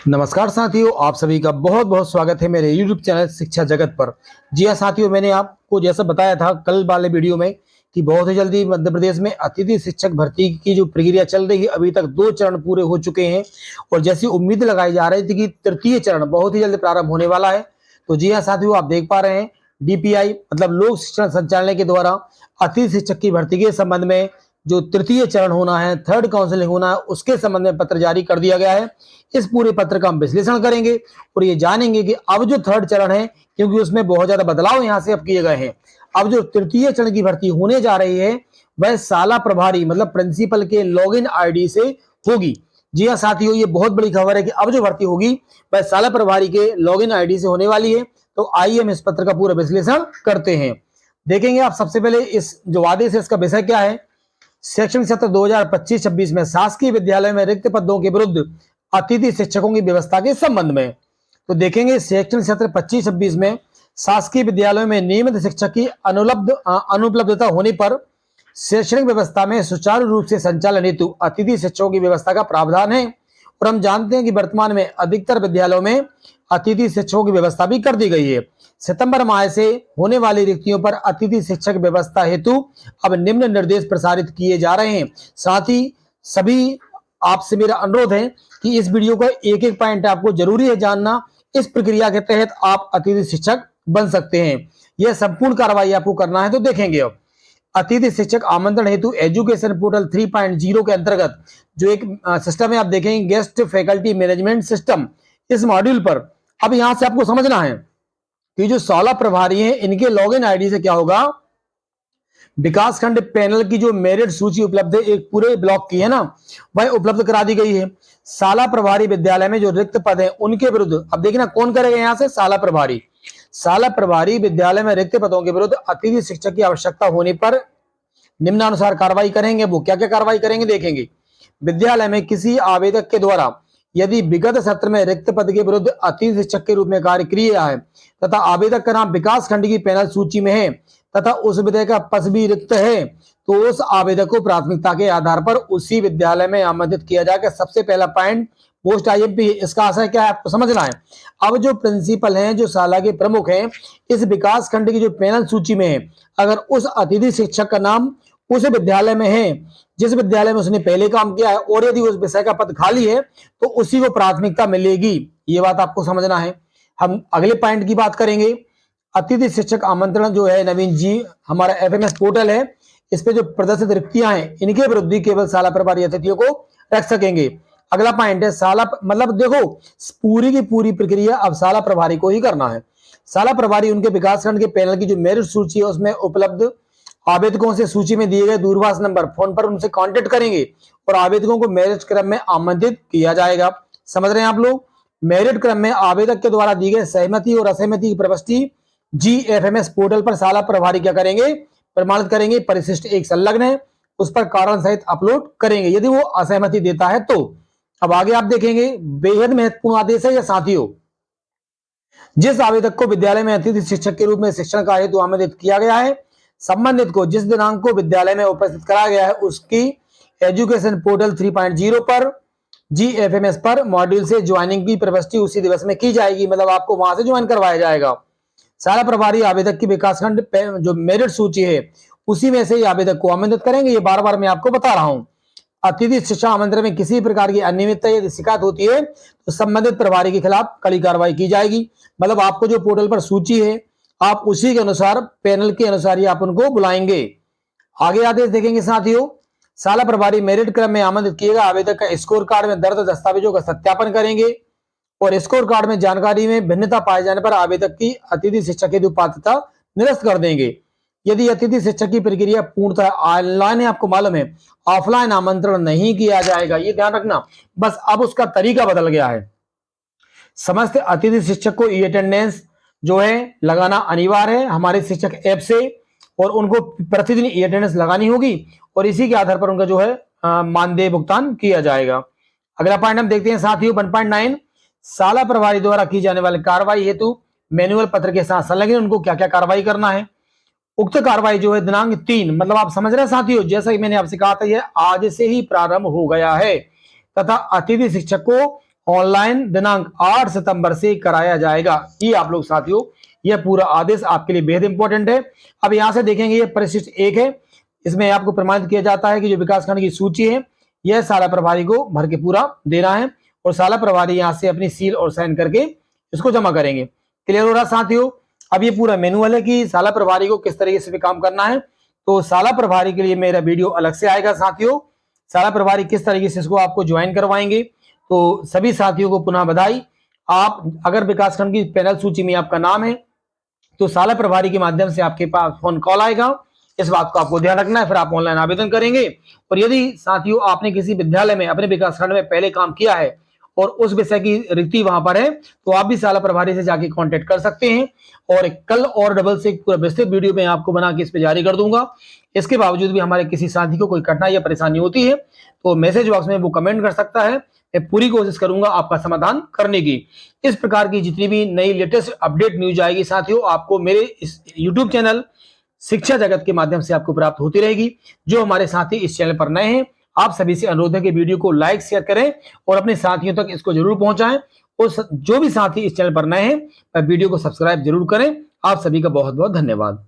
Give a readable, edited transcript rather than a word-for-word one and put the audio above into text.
नमस्कार साथियों, आप सभी का बहुत बहुत स्वागत है मेरे YouTube चैनल शिक्षा जगत पर। जी हाँ साथियों, मैंने आपको जैसा बताया था कल वाले वीडियो में कि बहुत ही जल्दी मध्य प्रदेश में अतिथि शिक्षक भर्ती की जो प्रक्रिया चल रही है, अभी तक 2 चरण पूरे हो चुके हैं और जैसी उम्मीद लगाई जा रही थी कि तृतीय चरण बहुत ही जल्द प्रारंभ होने वाला है। तो जी हाँ साथियों, आप देख पा रहे हैं DPI मतलब लोक शिक्षण संचालय के द्वारा अतिथि शिक्षक की भर्ती के संबंध में जो तृतीय चरण होना है, थर्ड काउंसलिंग होना है, उसके संबंध में पत्र जारी कर दिया गया है। इस पूरे पत्र का हम विश्लेषण करेंगे और ये जानेंगे कि अब जो थर्ड चरण है, क्योंकि उसमें बहुत ज्यादा बदलाव यहां से अब किए गए हैं, अब जो तृतीय चरण की भर्ती होने जा रही है वह शाला प्रभारी मतलब प्रिंसिपल के लॉगिन आईडी से होगी। जी हाँ साथियों, ये बहुत बड़ी खबर है कि अब जो भर्ती होगी वह शाला प्रभारी के लॉगिन आईडी से होने वाली है। तो आइए हम इस पत्र का पूरा विश्लेषण करते हैं। देखेंगे आप सबसे पहले इस जो आदेश है इसका विषय क्या है। शैक्षणिक सत्र 2025-26 में शासकीय विद्यालय में रिक्त पदों के विरुद्ध अतिथि शिक्षकों की व्यवस्था के संबंध में। तो देखेंगे शैक्षणिक सत्र 25-26 में शासकीय विद्यालयों में नियमित शिक्षक की अनुपलब्धता होने पर शैक्षणिक व्यवस्था में सुचारू रूप से संचालन हेतु अतिथि शिक्षकों की व्यवस्था का प्रावधान है। और हम जानते हैं कि वर्तमान में अधिकतर विद्यालयों में अतिथि शिक्षकों की व्यवस्था भी कर दी गई है। सितंबर माह से होने वाली रिक्तियों पर अतिथि शिक्षक व्यवस्था हेतु अब निम्न निर्देश प्रसारित किए जा रहे हैं। साथ ही सभी आपसे मेरा अनुरोध है कि इस वीडियो का एक एक पॉइंट आपको जरूरी है जानना। इस प्रक्रिया के तहत आप अतिथि शिक्षक बन सकते हैं। यह संपूर्ण कार्रवाई आपको करना है। तो देखेंगे अब अतिथि शिक्षक आमंत्रण हेतु एजुकेशन पोर्टल 3.0 के अंतर्गत जो एक सिस्टम है, आप देखेंगे गेस्ट फैकल्टी मैनेजमेंट सिस्टम। इस मॉड्यूल पर अब यहां से आपको समझना है कि जो 16 प्रभारी हैं इनके लॉगिन आईडी से क्या होगा, विकासखंड पैनल की जो मेरिट सूची उपलब्ध है एक पूरे ब्लॉक की है ना, वह उपलब्ध करा दी गई है। शाला प्रभारी विद्यालय में जो रिक्त पद है उनके विरुद्ध अब देखना कौन करेगा, यहां से शाला प्रभारी। शाला प्रभारी विद्यालय में रिक्त पदों के विरुद्ध अतिथि शिक्षक की आवश्यकता होने पर निम्नानुसार कार्रवाई करेंगे। वो क्या क्या कार्रवाई करेंगे देखेंगे। विद्यालय में किसी आवेदक के द्वारा यदि विगत सत्र में रिक्त पद के विरुद्ध अतिथि शिक्षक के रूप में कार्य किया है तथा आवेदक का नाम विकास खंड की पैनल सूची में है तथा उस विद्यालय का पद भी रिक्त है, तो उस आवेदक को प्राथमिकता के आधार पर उसी विद्यालय में आमंत्रित किया जाएगा। सबसे पहला पॉइंट पोस्ट IMP, इसका आशय क्या है आपको समझना है। अब जो प्रिंसिपल हैं, जो शाला के प्रमुख हैं, इस विकास खंड की जो पैनल सूची में है, अगर उस अतिथि शिक्षक का नाम उस विद्यालय में है जिस विद्यालय में उसने पहले काम किया है और यदि उस विषय का पद खाली है तो उसी को प्राथमिकता मिलेगी। ये बात आपको समझना है। हम अगले पॉइंट की बात करेंगे। अतिथि शिक्षक आमंत्रण जो है नवीन जी हमारा FMS पोर्टल है, इस पे जो प्रदर्शित रिक्तियां हैं इनके विरुद्ध ही केवल शाला प्रभारी अतिथियों को रख सकेंगे। अगला पॉइंट है शाला मतलब देखो पूरी की पूरी प्रक्रिया अब शाला प्रभारी को ही करना है। शाला प्रभारी उनके विकासखंड के पैनल की जो मेरिट सूची है उसमें उपलब्ध आवेदकों से सूची में दिए गए दूरभाष नंबर फोन पर उनसे कांटेक्ट करेंगे और आवेदकों को मेरिट क्रम में आमंत्रित किया जाएगा। समझ रहे हैं आप लोग। मेरिट क्रम में आवेदक के द्वारा दी गई सहमति और असहमति की प्रविष्टि GFMS पोर्टल पर शाला प्रभारी क्या करेंगे, प्रमाणित करेंगे। परिशिष्ट एक संलग्न है, उस पर कारण सहित अपलोड करेंगे यदि वो असहमति देता है तो। अब आगे आप देखेंगे बेहद महत्वपूर्ण आदेश है यह साथियों। जिस आवेदक को विद्यालय में अतिथि शिक्षक के रूप में शिक्षण कार्य हेतु आमंत्रित किया गया है, संबंधित को जिस दिनांक को विद्यालय में उपस्थित कराया गया है उसकी एजुकेशन पोर्टल 3.0 पर GFMS पर मॉड्यूल से ज्वाइनिंग की प्रविष्टि उसी दिवस में की जाएगी। मतलब आपको वहां से ज्वाइन करवाया जाएगा। शाला प्रभारी आवेदक की विकासखंड जो मेरिट सूची है उसी में से ही आवेदक को आमंत्रित करेंगे। ये बार बार मैं आपको बता रहा हूं। अतिथि शिक्षा आमंत्रण में किसी प्रकार की अनियमितता यदि शिकायत होती है तो संबंधित प्रभारी के खिलाफ कड़ी कार्रवाई की जाएगी। मतलब आपको जो पोर्टल पर सूची है आप उसी के अनुसार पैनल के अनुसार ही आप उनको बुलाएंगे। आगे आदेश देखेंगे साथियों। शाला प्रभारी मेरिट क्रम में आमंत्रित किएगा आवेदक का स्कोर कार्ड में दर्ज दस्तावेजों का सत्यापन करेंगे और स्कोर कार्ड में जानकारी में भिन्नता पाए जाने पर आवेदक की अतिथि शिक्षक हेतु पात्रता निरस्त कर देंगे। यदि अतिथि शिक्षक की प्रक्रिया पूर्णतः ऑनलाइन है, आपको मालूम है ऑफलाइन आमंत्रण नहीं किया जाएगा, ये ध्यान रखना। बस अब उसका तरीका बदल गया है। समस्त अतिथि शिक्षक को ई अटेंडेंस जो है लगाना अनिवार्य है हमारे शिक्षक ऐप से और उनको प्रतिदिन ई अटेंडेंस लगानी होगी और इसी के आधार पर उनका जो है मानदेय भुगतान किया जाएगा। अगला पॉइंट हम देखते हैं साथियों 1.9 शाला प्रभारी द्वारा की जाने वाली कार्रवाई हेतु मैनुअल पत्र के साथ संलग्न उनको क्या क्या कार्रवाई करना है। उक्त कार्रवाई जो है दिनांक 3 मतलब आप समझ रहे हैं साथियों, जैसा कि मैंने आपसे कहा था यह आज से ही प्रारंभ हो गया है तथा अतिथि शिक्षक को ऑनलाइन दिनांक 8 सितंबर से कराया जाएगा। ये आप लोग साथियों, यह पूरा आदेश आपके लिए बेहद इंपॉर्टेंट है। अब यहां से देखेंगे, ये परिशिष्ट 1 है, इसमें आपको प्रमाणित किया जाता है कि जो विकासखंड की सूची है यह साला प्रभारी को भर के पूरा देना है और साला प्रभारी यहां से अपनी सील और साइन करके इसको जमा करेंगे। क्लियर हो रहा साथियों? अब ये पूरा मैनुअल है कि साला प्रभारी को किस तरीके से काम करना है। तो साला प्रभारी के लिए मेरा वीडियो अलग से आएगा साथियों। साला प्रभारी किस तरीके से इसको आपको ज्वाइन करवाएंगे। तो सभी साथियों को पुनः बधाई। आप अगर विकासखंड की पैनल सूची में आपका नाम है तो साला प्रभारी के माध्यम से आपके पास फोन कॉल आएगा। इस बात को आपको ध्यान रखना है, फिर आप ऑनलाइन आवेदन करेंगे। और यदि साथियों आपने किसी विद्यालय में अपने विकासखंड में पहले काम किया है और उस विषय की रिक्ति वहां पर है तो आप भी साला प्रभारी से जाके कांटेक्ट कर सकते हैं। और कल और डबल से पूरा विस्तृत वीडियो में आपको बना के इस पे जारी कर दूंगा। इसके बावजूद भी हमारे किसी साथी को कोई कठिनाई या परेशानी होती है तो मैसेज बॉक्स में वो कमेंट कर सकता है। मैं पूरी कोशिश करूंगा आपका समाधान करने की। इस प्रकार की जितनी भी नई लेटेस्ट अपडेट न्यूज आएगी साथियों, आपको मेरे इस यूट्यूब चैनल शिक्षा जगत के माध्यम से आपको प्राप्त होती रहेगी। जो हमारे साथी इस चैनल पर नए हैं, आप सभी से अनुरोध है कि वीडियो को लाइक शेयर करें और अपने साथियों तक इसको जरूर पहुंचाएं। और जो भी साथी इस चैनल पर नए हैं वीडियो को सब्सक्राइब जरूर करें। आप सभी का बहुत बहुत धन्यवाद।